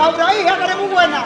Laura, hija, que eres muy buena.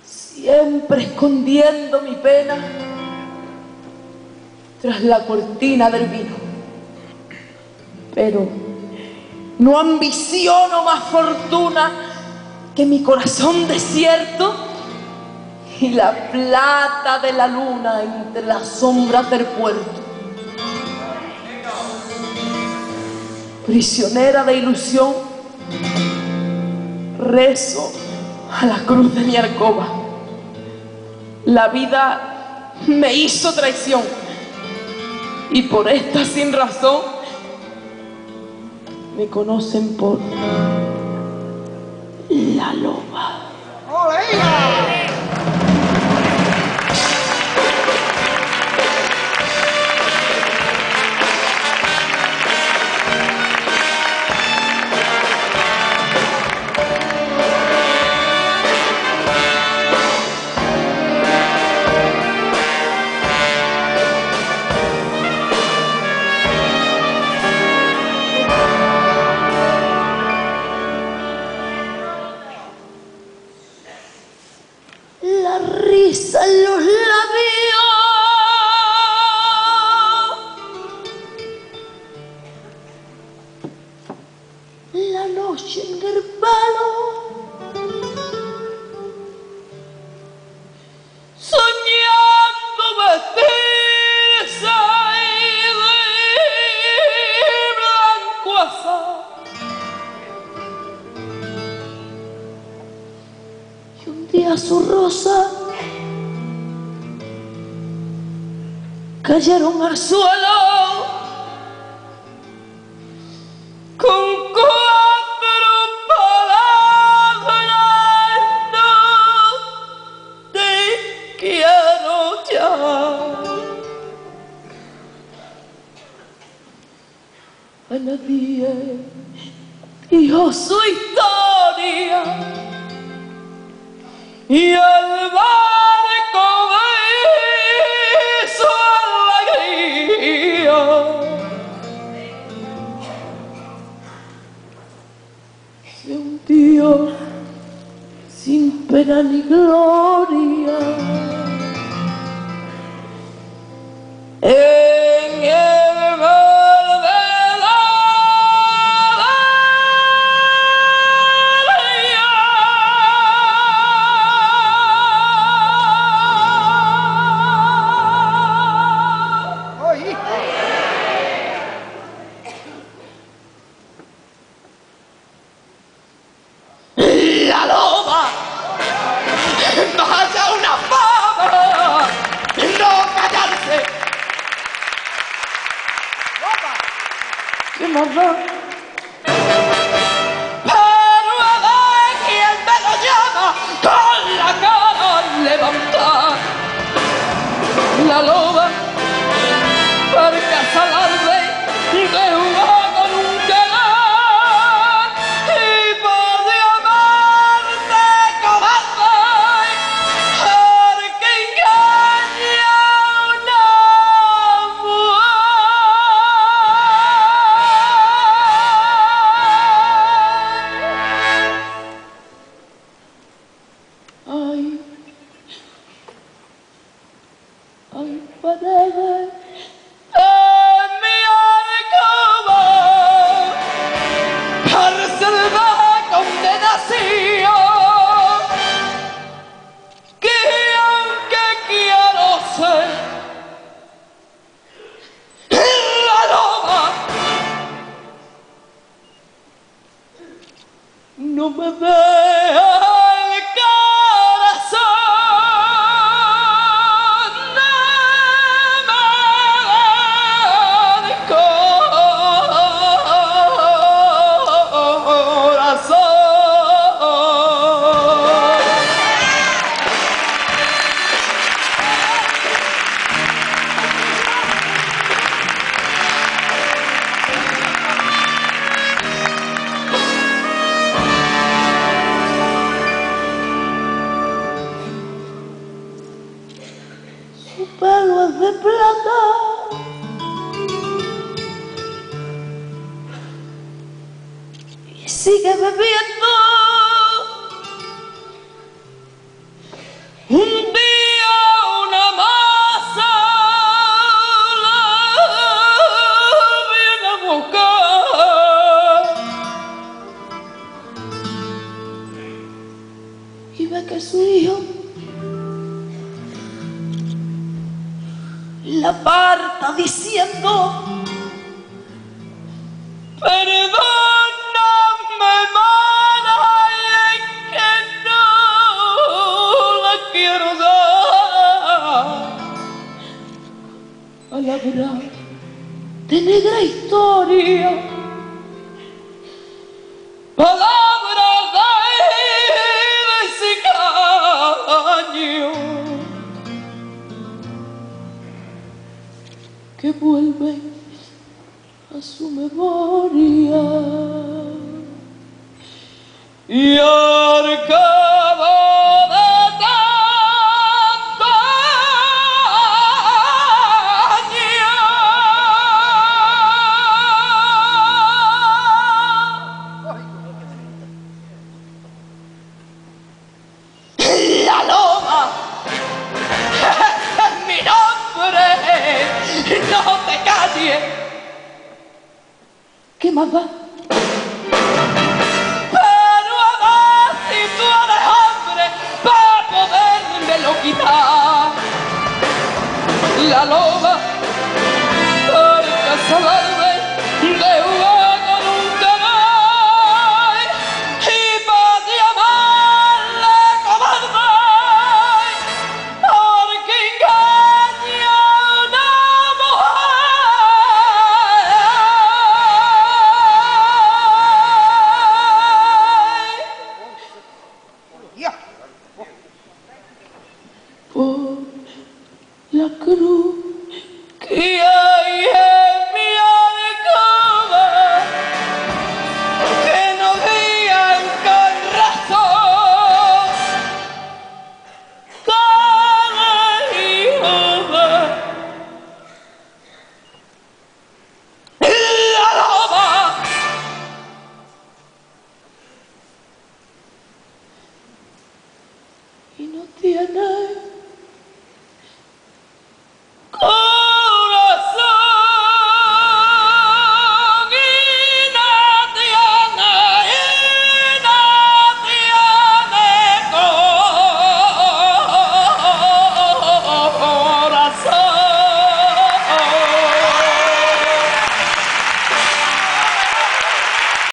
Siempre escondiendo mi pena tras la cortina del vino. Pero no ambiciono más fortuna que mi corazón desierto y la plata de la luna entre las sombras del puerto. Prisionera de ilusión, rezo a la cruz de mi alcoba. La vida me hizo traición y por esta sin razón me conocen por la loba. ¡Ole! La risa en los labios, la noche en el palo, soñando vestirse de blanco azar. Y un día su rosa cayeron al suelo con cuatro palabras: no te quiero ya. A nadie dijo su historia y el barco de su alegría se hundió sin pena ni gloria en el mar de la ¡Oye! la loba. Vaya una fama, no callarse. ¿Qué más da? Pero de quien me lo llama con la cara levantada. La loba, porque alarde de un ojo nunca da, y por diamante cobarde, porque engaña a una Ay, paredes en mi alcoba, cárcel de condenación, que aunque quiero ser la loba, no me deja el corazón, no me deja el corazón. Su pelo es de plata y sigue bebiendo. Un día una masa la viene a buscar y ve que su hijo la aparta diciendo: perdóname, hermana, es que no la quiero dar a la verdad de negra historia, palabras de cicaño que vuelven a su memoria y al cabo de tantos años la loba es mi nombre. No te calles, ¿qué más da? Pero además si tú eres hombre para podérmelo quitar, la loba porque salvarme de juego nunca más y para llamarle cobarde porque engaña a una Ya. por la cruz que